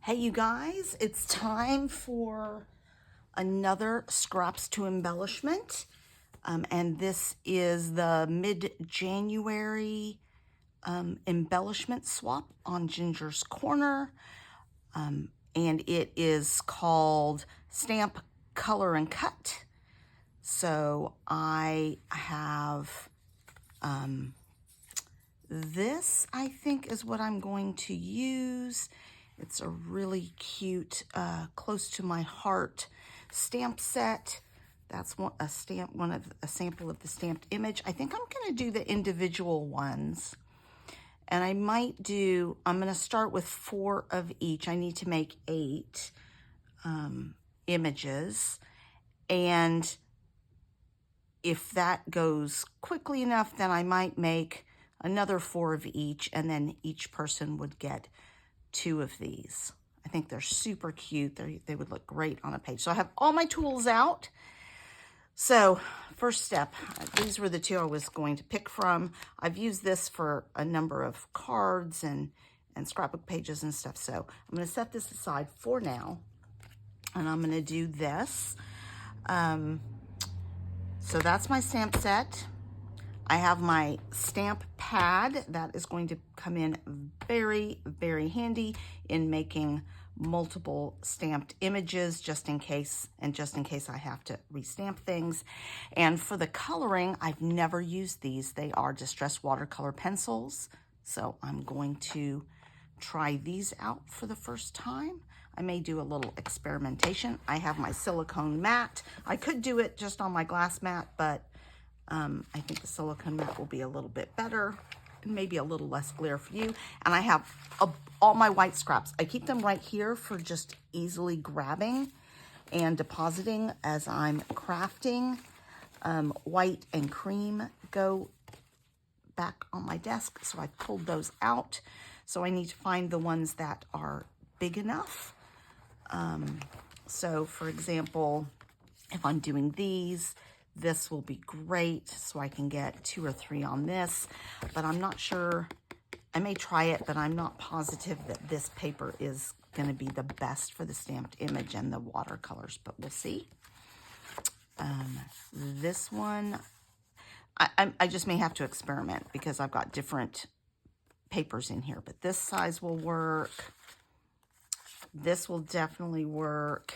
Hey you guys, it's time for another Scraps to Embellishment. And this is the mid-January embellishment swap on Ginger's Corner. And it is called Stamp, Color, and Cut. So I have this, I think, is what I'm going to use. It's a really cute, close to my heart stamp set. That's a sample of the stamped image. I think I'm going to do the individual ones. And I'm going to start with 4 of each. I need to make 8 images. And if that goes quickly enough, then I might make another 4 of each, and then each person would get 2 of these. I think they're super cute. They would look great on a page. So I have all my tools out. So first step, these were the 2 I was going to pick from. I've used this for a number of cards and scrapbook pages and stuff. So I'm going to set this aside for now, and I'm going to do this. So that's my stamp set. I have my stamp pad that is going to come in very, very handy in making multiple stamped images just in case I have to restamp things. And for the coloring, I've never used these. They are distressed watercolor pencils. So I'm going to try these out for the first time. I may do a little experimentation. I have my silicone mat. I could do it just on my glass mat, but I think the silicone mat will be a little bit better and maybe a little less glare for you. And I have all my white scraps. I keep them right here for just easily grabbing and depositing as I'm crafting. White and cream go back on my desk, so I pulled those out. So I need to find the ones that are big enough. So for example, if I'm doing these, this will be great, so I can get 2 or 3 on this, but I'm not sure. I may try it, but I'm not positive that this paper is going to be the best for the stamped image and the watercolors, but we'll see. This one, I just may have to experiment because I've got different papers in here, but this size will work. This will definitely work,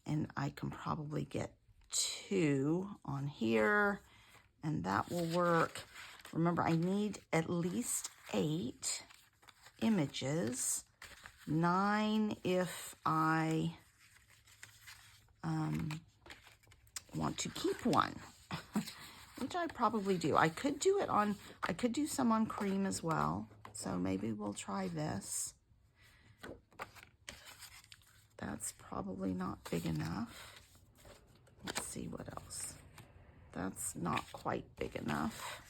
and I can probably get 2 on here, and that will work. Remember, I need at least 8 images, 9 if I want to keep one, which I probably do. I could do some on cream as well, so maybe we'll try this. That's probably not big enough. Let's see what else. That's not quite big enough.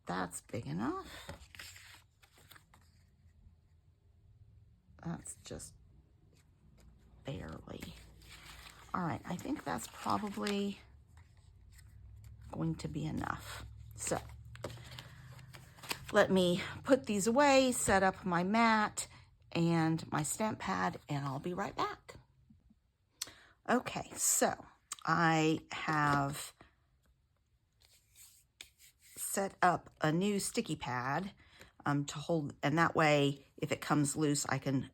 That's big enough. That's just barely. All right, I think that's probably going to be enough. So let me put these away, set up my mat and my stamp pad, and I'll be right back. Okay, so I have set up a new sticky pad to hold, and that way if it comes loose I can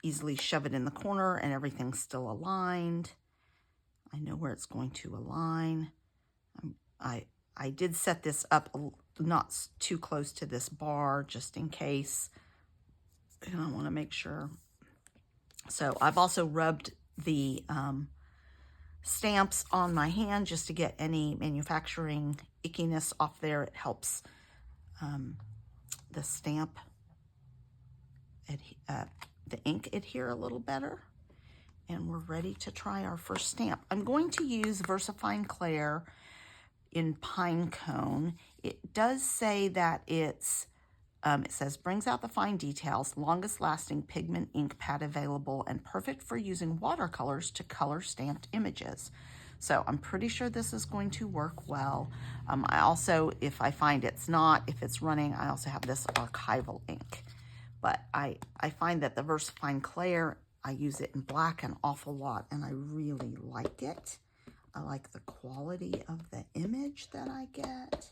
easily shove it in the corner and everything's still aligned. I know where it's going to align. I did set this up not too close to this bar just in case, and I want to make sure. So I've also rubbed the stamps on my hand just to get any manufacturing ickiness off there. It helps the stamp, the ink adhere a little better. And we're ready to try our first stamp. I'm going to use VersaFine Clair in Pine Cone. It does say that it's it says, brings out the fine details, longest lasting pigment ink pad available, and perfect for using watercolors to color stamped images. So I'm pretty sure this is going to work well. I also, if I find if it's running, I also have this archival ink, but I find that the VersaFine Clair, I use it in black an awful lot, and I really like it. I like the quality of the image that I get.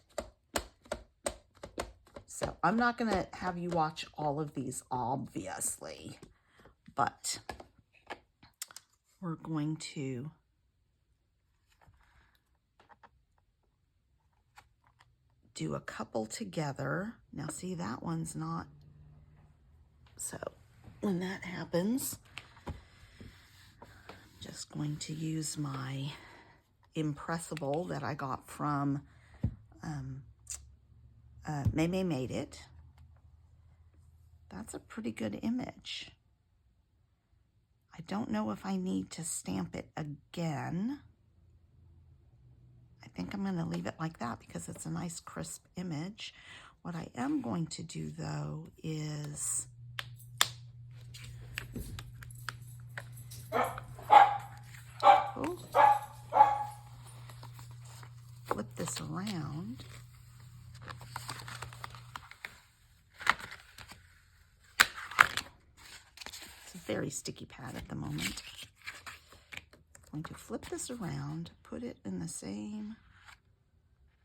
So I'm not going to have you watch all of these, obviously, but we're going to do a couple together. Now see, that one's not. So when that happens, I'm just going to use my impressible that I got from May Made It. That's a pretty good image. I don't know if I need to stamp it again. I think I'm going to leave it like that because it's a nice crisp image. What I am going to do though is flip this around. It's a very sticky pad at the moment. I'm going to flip this around, put it in the same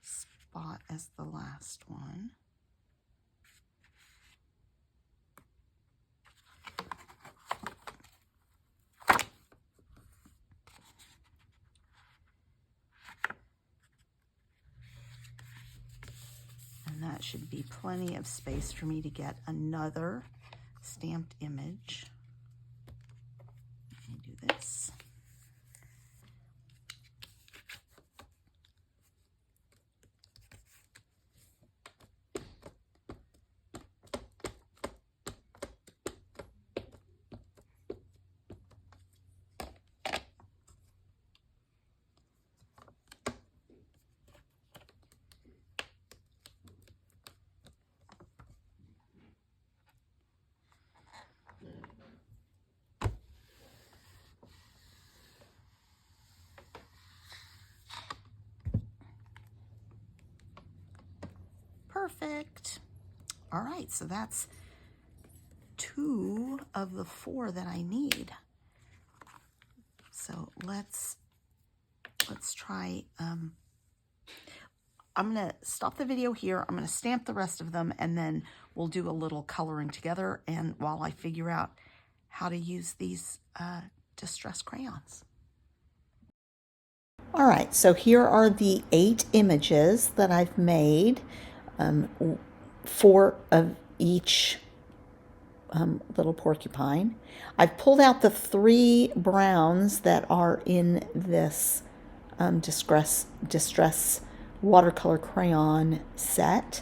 spot as the last one. And that should be plenty of space for me to get another stamped image. Let me do this. Perfect. All right, so that's 2 of the 4 that I need. So let's try. I'm gonna stop the video here. I'm gonna stamp the rest of them, and then we'll do a little coloring together. And while I figure out how to use these distress crayons. All right, so here are the 8 images that I've made. 4 of each little porcupine. I've pulled out the 3 browns that are in this distress watercolor crayon set,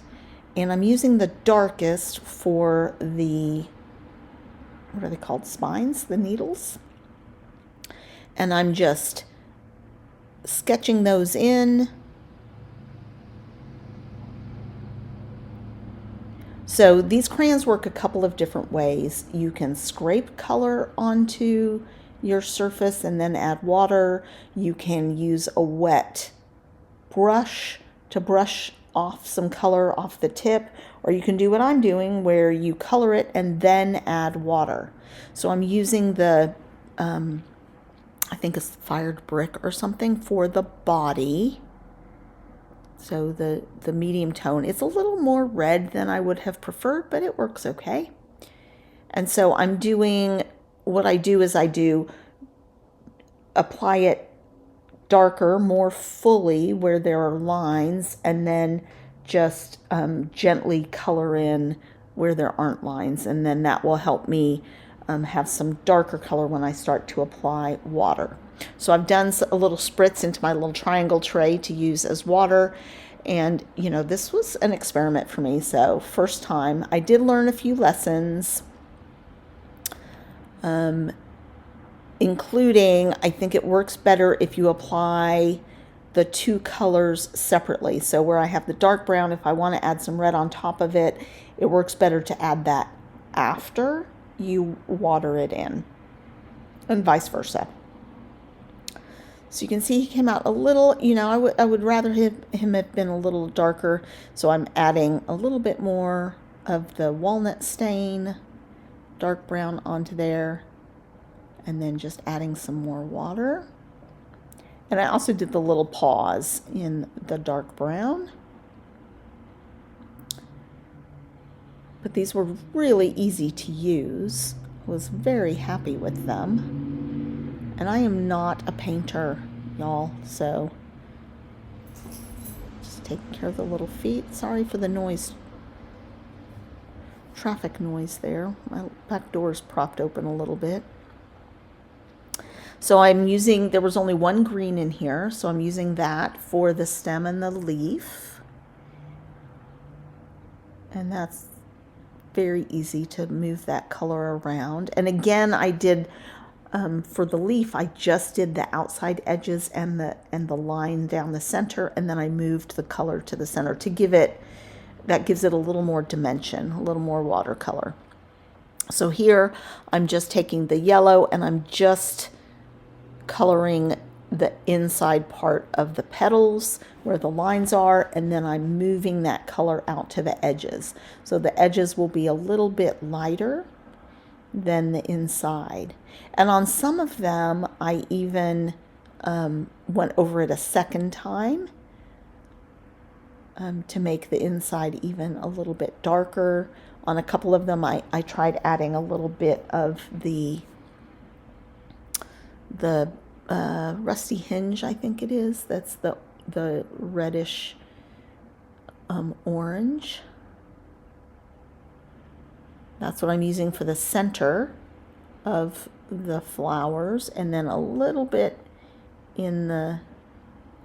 and I'm using the darkest for the, what are they called, spines, the needles, and I'm just sketching those in. So these crayons work a couple of different ways. You can scrape color onto your surface and then add water. You can use a wet brush to brush off some color off the tip, or you can do what I'm doing where you color it and then add water. So I'm using the, I think it's fired brick or something for the body. So the medium tone, it's a little more red than I would have preferred, but it works okay. And so I'm doing, what I do is I do apply it darker, more fully where there are lines, and then just gently color in where there aren't lines. And then that will help me have some darker color when I start to apply water. So I've done a little spritz into my little triangle tray to use as water. And, you know, this was an experiment for me. So first time, I did learn a few lessons, including, I think it works better if you apply the 2 colors separately. So where I have the dark brown, if I want to add some red on top of it, it works better to add that after you water it in, and vice versa. So you can see he came out a little, you know, I would rather him have been a little darker. So I'm adding a little bit more of the walnut stain dark brown onto there, and then just adding some more water. And I also did the little paws in the dark brown. But these were really easy to use. I was very happy with them. And I am not a painter, y'all, so just taking care of the little feet. Sorry for the noise, traffic noise there. My back door is propped open a little bit. So I'm using, there was only one green in here, so I'm using that for the stem and the leaf. And that's very easy to move that color around. And again, I did, for the leaf, I just did the outside edges and the line down the center, and then I moved the color to the center to give it, that gives it a little more dimension, a little more watercolor. So here I'm just taking the yellow and I'm just coloring the inside part of the petals where the lines are, and then I'm moving that color out to the edges. So the edges will be a little bit lighter than the inside. And on some of them, I even went over it a second time to make the inside even a little bit darker. On a couple of them, I tried adding a little bit of the rusty hinge, I think it is. That's the reddish orange. That's what I'm using for the center of the flowers, and then a little bit in the,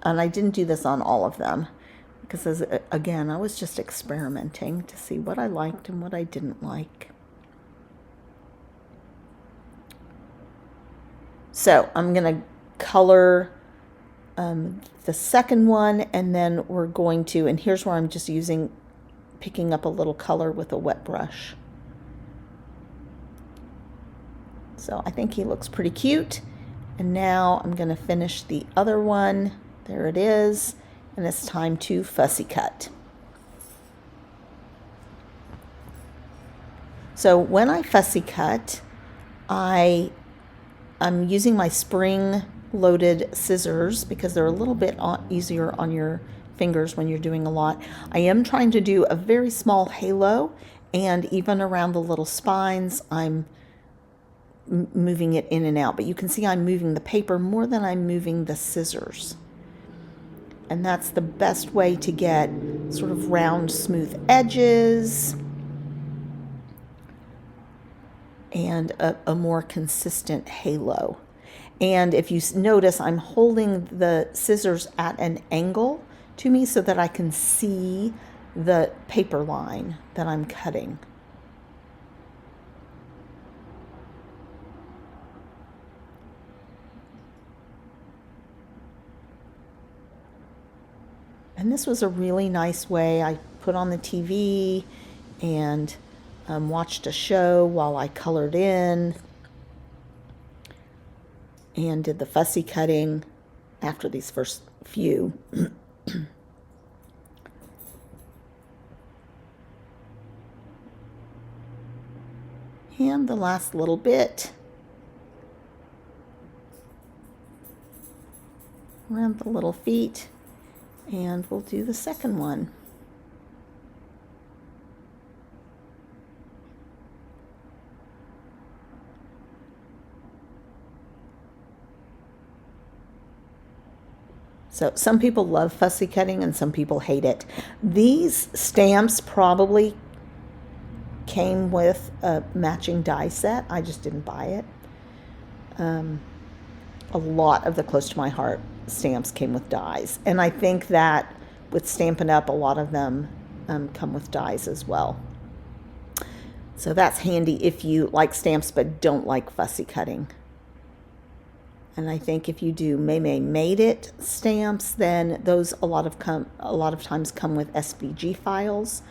and I didn't do this on all of them because again, I was just experimenting to see what I liked and what I didn't like. So I'm going to color the second one, and then we're going to, and here's where I'm just picking up a little color with a wet brush. So I think he looks pretty cute. And now I'm going to finish the other one. There it is. And it's time to fussy cut. So when I fussy cut, I'm using my spring-loaded scissors because they're a little bit easier on your fingers when you're doing a lot. I am trying to do a very small halo, and even around the little spines, I'm moving it in and out. But you can see I'm moving the paper more than I'm moving the scissors. And that's the best way to get sort of round, smooth edges and a more consistent halo. And if you notice, I'm holding the scissors at an angle to me so that I can see the paper line that I'm cutting. And this was a really nice way. I put on the TV and watched a show while I colored in and did the fussy cutting after these first few. And the last little bit around the little feet. And we'll do the second one. So some people love fussy cutting and some people hate it. These stamps probably came with a matching die set. I just didn't buy it. A lot of the Close to My Heart stamps came with dies, and I think that with Stampin' Up, a lot of them come with dies as well. So that's handy if you like stamps but don't like fussy cutting. And I think if you do May Made It stamps, then those a lot of times come with SVG files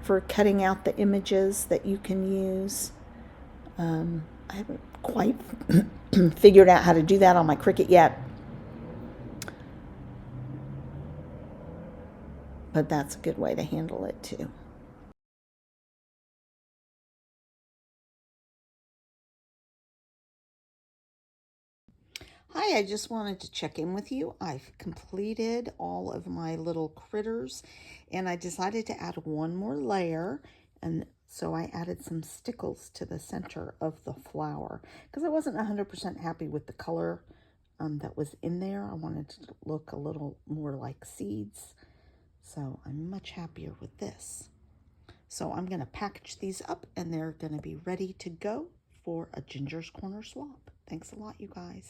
for cutting out the images that you can use. I haven't quite figured out how to do that on my Cricut yet, but that's a good way to handle it too. Hi, I just wanted to check in with you. I've completed all of my little critters and I decided to add one more layer, and so I added some stickles to the center of the flower because I wasn't 100% happy with the color that was in there. I wanted it to look a little more like seeds, so I'm much happier with this. So I'm going to package these up and they're going to be ready to go for a Ginger's Corner swap. Thanks a lot, you guys.